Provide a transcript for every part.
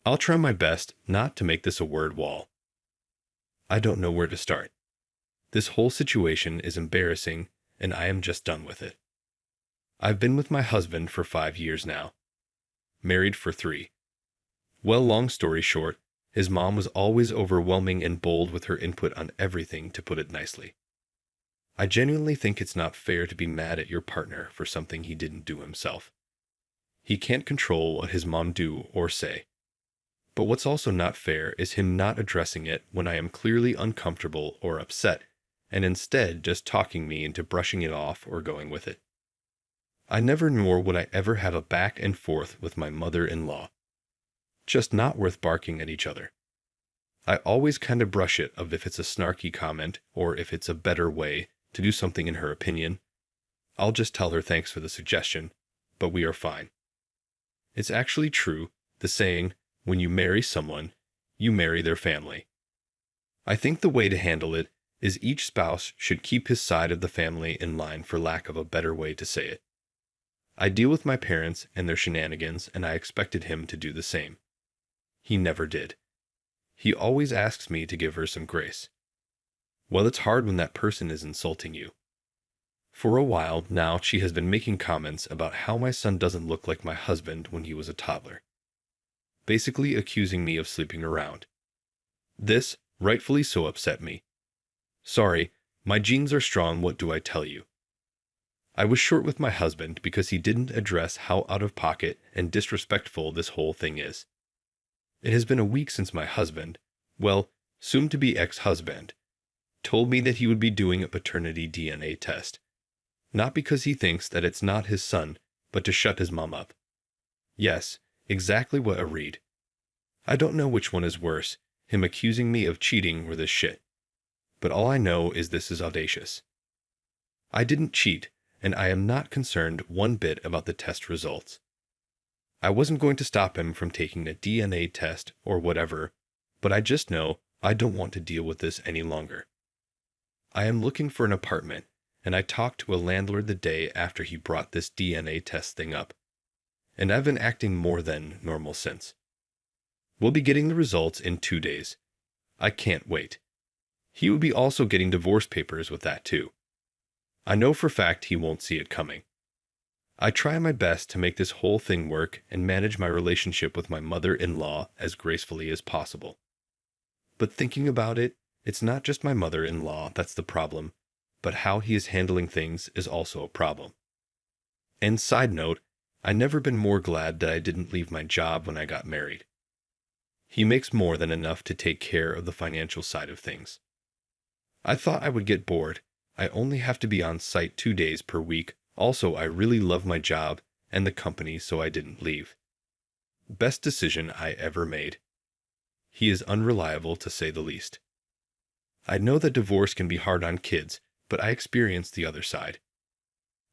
I'll try my best not to make this a word wall. I don't know where to start. This whole situation is embarrassing, and I am just done with it. I've been with my husband for 5 years now. Married for 3. Well, long story short, his mom was always overwhelming and bold with her input on everything, to put it nicely. I genuinely think it's not fair to be mad at your partner for something he didn't do himself. He can't control what his mom do or say. But what's also not fair is him not addressing it when I am clearly uncomfortable or upset, and instead just talking me into brushing it off or going with it. I never nor would I ever have a back and forth with my mother-in-law. Just not worth barking at each other. I always kind of brush it of if it's a snarky comment or if it's a better way to do something in her opinion. I'll just tell her thanks for the suggestion, but we are fine. It's actually true, the saying, when you marry someone, you marry their family. I think the way to handle it is each spouse should keep his side of the family in line, for lack of a better way to say it. I deal with my parents and their shenanigans, and I expected him to do the same. He never did. He always asks me to give her some grace. Well, it's hard when that person is insulting you. For a while now, she has been making comments about how my son doesn't look like my husband when he was a toddler. Basically accusing me of sleeping around. This, rightfully so, upset me. Sorry, my genes are strong, what do I tell you? I was short with my husband because he didn't address how out of pocket and disrespectful this whole thing is. It has been a week since my husband, well, soon-to-be ex-husband, told me that he would be doing a paternity DNA test. Not because he thinks that it's not his son, but to shut his mom up. Yes, exactly what I read. I don't know which one is worse, him accusing me of cheating or this shit. But all I know is this is audacious. I didn't cheat, and I am not concerned one bit about the test results. I wasn't going to stop him from taking a DNA test or whatever, but I just know I don't want to deal with this any longer. I am looking for an apartment, and I talked to a landlord the day after he brought this DNA test thing up. And I've been acting more than normal since. We'll be getting the results in 2 days. I can't wait. He will be also getting divorce papers with that too. I know for a fact he won't see it coming. I try my best to make this whole thing work and manage my relationship with my mother-in-law as gracefully as possible. But thinking about it, it's not just my mother-in-law that's the problem, but how he is handling things is also a problem. And side note, I've never been more glad that I didn't leave my job when I got married. He makes more than enough to take care of the financial side of things. I thought I would get bored. I only have to be on site 2 days per week. Also, I really love my job and the company, so I didn't leave. Best decision I ever made. He is unreliable, to say the least. I know that divorce can be hard on kids, but I experienced the other side.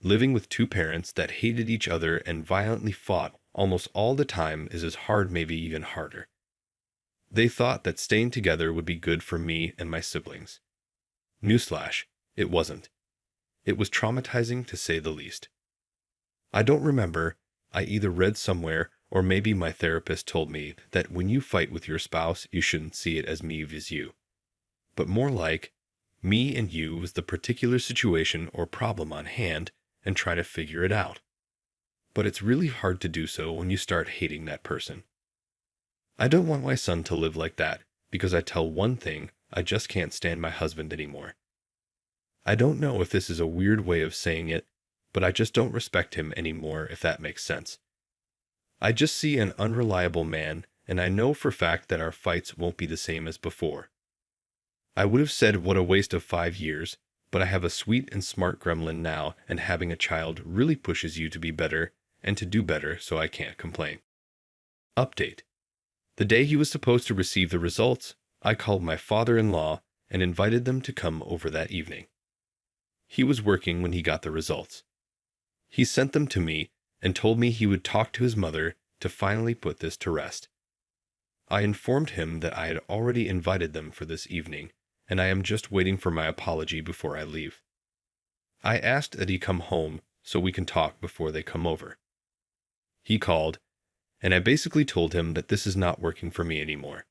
Living with 2 parents that hated each other and violently fought almost all the time is as hard, maybe even harder. They thought that staying together would be good for me and my siblings. Newsflash, it wasn't. It was traumatizing, to say the least. I don't remember, I either read somewhere or maybe my therapist told me that when you fight with your spouse, you shouldn't see it as me vs you. But more like, me and you was the particular situation or problem on hand and try to figure it out. But it's really hard to do so when you start hating that person. I don't want my son to live like that because I tell one thing, I just can't stand my husband anymore. I don't know if this is a weird way of saying it, but I just don't respect him anymore, if that makes sense. I just see an unreliable man, and I know for a fact that our fights won't be the same as before. I would have said what a waste of 5 years, but I have a sweet and smart gremlin now, and having a child really pushes you to be better and to do better, so I can't complain. Update. The day he was supposed to receive the results, I called my father-in-law and invited them to come over that evening. He was working when he got the results. He sent them to me and told me he would talk to his mother to finally put this to rest. I informed him that I had already invited them for this evening, and I am just waiting for my apology before I leave. I asked that he come home so we can talk before they come over. He called, and I basically told him that this is not working for me anymore.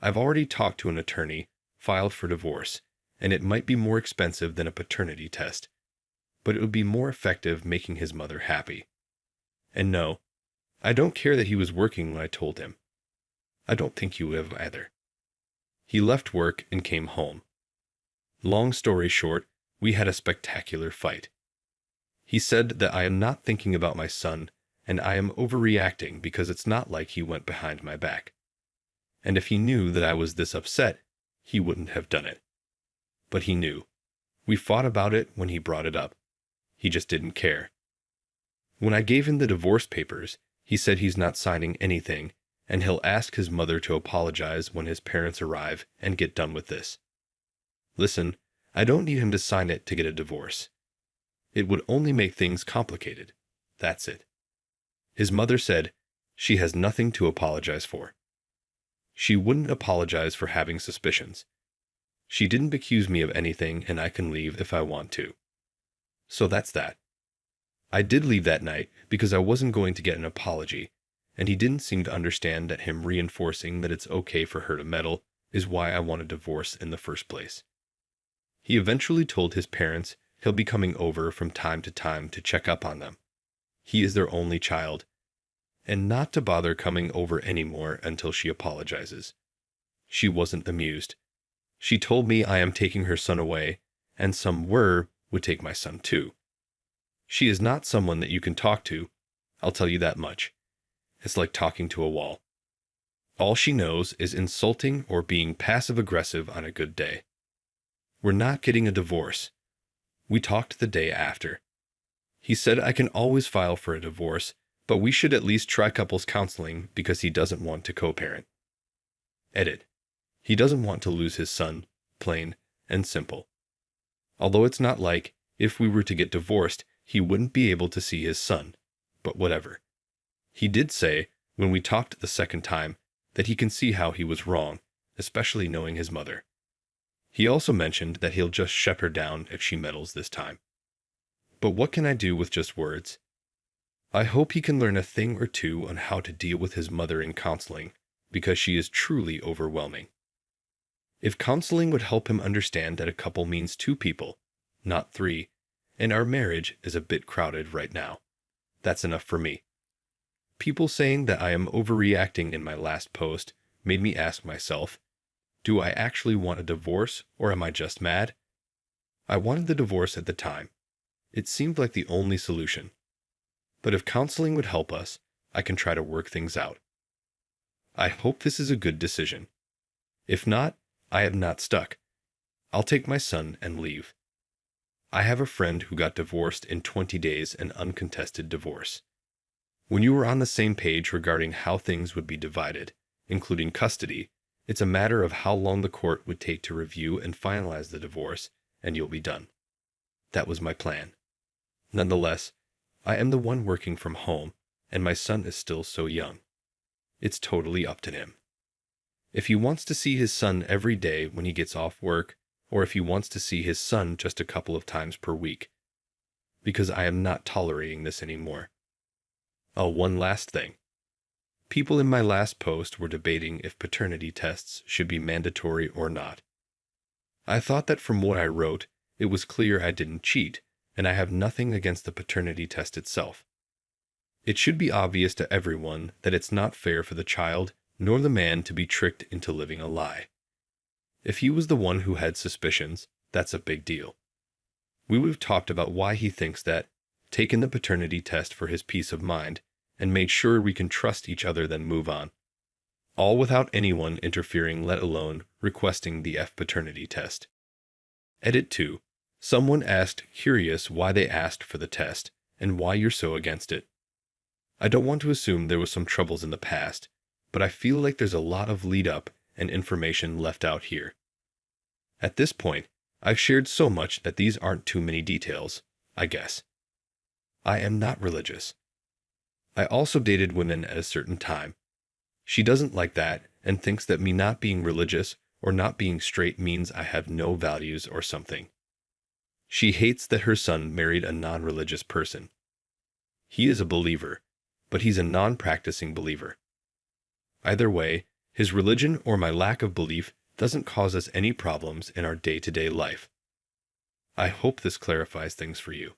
I've already talked to an attorney, filed for divorce, and it might be more expensive than a paternity test, but it would be more effective making his mother happy. And no, I don't care that he was working when I told him. I don't think he would have either. He left work and came home. Long story short, we had a spectacular fight. He said that I am not thinking about my son, and I am overreacting because it's not like he went behind my back. And if he knew that I was this upset, he wouldn't have done it. But he knew. We fought about it when he brought it up. He just didn't care. When I gave him the divorce papers, he said he's not signing anything, and he'll ask his mother to apologize when his parents arrive and get done with this. Listen, I don't need him to sign it to get a divorce. It would only make things complicated. That's it. His mother said she has nothing to apologize for. She wouldn't apologize for having suspicions. She didn't accuse me of anything, and I can leave if I want to. So that's that. I did leave that night because I wasn't going to get an apology, and he didn't seem to understand that him reinforcing that it's okay for her to meddle is why I want a divorce in the first place. He eventually told his parents he'll be coming over from time to check up on them. He is their only child, and not to bother coming over anymore until she apologizes. She wasn't amused. She told me I am taking her son away, and some would take my son too. She is not someone that you can talk to, I'll tell you that much. It's like talking to a wall. All she knows is insulting or being passive-aggressive on a good day. We're not getting a divorce. We talked the day after. He said I can always file for a divorce, but we should at least try couples counseling because he doesn't want to co-parent. Edit. He doesn't want to lose his son, plain and simple. Although it's not like, if we were to get divorced, he wouldn't be able to see his son, but whatever. He did say, when we talked the second time, that he can see how he was wrong, especially knowing his mother. He also mentioned that he'll just shut her down if she meddles this time. But what can I do with just words? I hope he can learn a thing or two on how to deal with his mother in counseling, because she is truly overwhelming. If counseling would help him understand that a couple means two people, not three, and our marriage is a bit crowded right now, that's enough for me. People saying that I am overreacting in my last post made me ask myself, do I actually want a divorce, or am I just mad? I wanted the divorce at the time. It seemed like the only solution. But if counseling would help us, I can try to work things out. I hope this is a good decision. If not, I am not stuck. I'll take my son and leave. I have a friend who got divorced in 20 days, an uncontested divorce. When you were on the same page regarding how things would be divided, including custody, it's a matter of how long the court would take to review and finalize the divorce, and you'll be done. That was my plan. Nonetheless, I am the one working from home, and my son is still so young. It's totally up to him. If he wants to see his son every day when he gets off work, or if he wants to see his son just a couple of times per week. Because I am not tolerating this anymore. Oh, one last thing. People in my last post were debating if paternity tests should be mandatory or not. I thought that from what I wrote, it was clear I didn't cheat, and I have nothing against the paternity test itself. It should be obvious to everyone that it's not fair for the child nor the man to be tricked into living a lie. If he was the one who had suspicions, that's a big deal. We would have talked about why he thinks that, taken the paternity test for his peace of mind, and made sure we can trust each other then move on. All without anyone interfering, let alone requesting the paternity test. Edit 2. Someone asked curious why they asked for the test, and why you're so against it. I don't want to assume there was some troubles in the past, but I feel like there's a lot of lead-up and information left out here. At this point, I've shared so much that these aren't too many details, I guess. I am not religious. I also dated women at a certain time. She doesn't like that and thinks that me not being religious or not being straight means I have no values or something. She hates that her son married a non-religious person. He is a believer, but he's a non-practicing believer. Either way, his religion or my lack of belief doesn't cause us any problems in our day-to-day life. I hope this clarifies things for you.